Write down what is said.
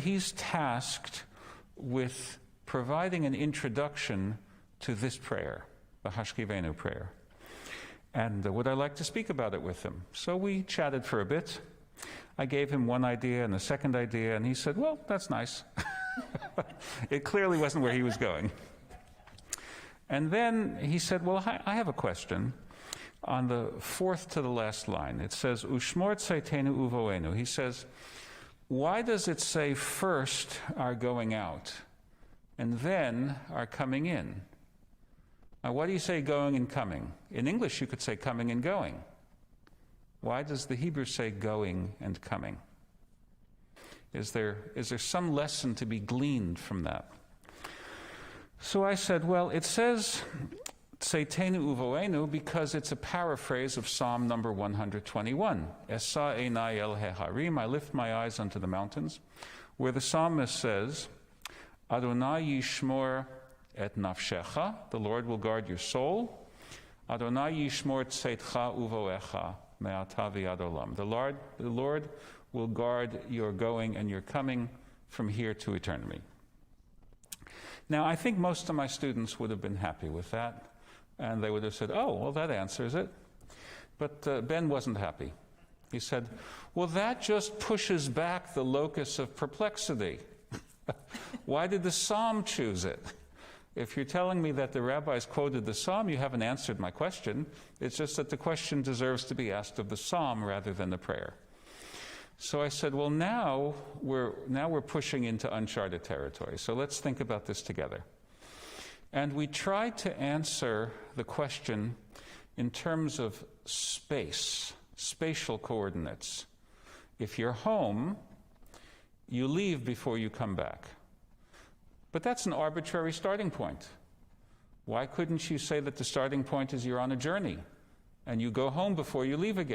he's tasked with providing an introduction to this prayer, the Hashkivenu prayer. And would I like to speak about it with him? So we chatted for a bit. I gave him one idea and a second idea, and he said, well, that's nice. It clearly wasn't where he was going. And then he said, well, I have a question. On the fourth to the last line, it says, Ushmor tzeitenu uvoenu. He says, why does it say first our going out and then our coming in? Now, why do you say going and coming? In English, you could say coming and going. Why does the Hebrew say going and coming? Is there some lesson to be gleaned from that? So I said, well, it says Tzeitenu uvoenu because it's a paraphrase of Psalm number 121. Esa einai el heharim, I lift my eyes unto the mountains, where the psalmist says, Adonai yishmor et nafshecha, the Lord will guard your soul. Adonai yishmor tzeitcha uvoecha me'ata v'ad olam. The Lord will guard your going and your coming from here to eternity. Now, I think most of my students would have been happy with that, and they would have said, oh, well, that answers it. But Ben wasn't happy. He said, well, that just pushes back the locus of perplexity. Why did the psalm choose it? If you're telling me that the rabbis quoted the psalm, you haven't answered my question. It's just that the question deserves to be asked of the psalm rather than the prayer. So I said, well, now we're pushing into uncharted territory. So let's think about this together. And we tried to answer the question in terms of space, spatial coordinates. If you're home, you leave before you come back. But that's an arbitrary starting point. Why couldn't you say that the starting point is you're on a journey and you go home before you leave again?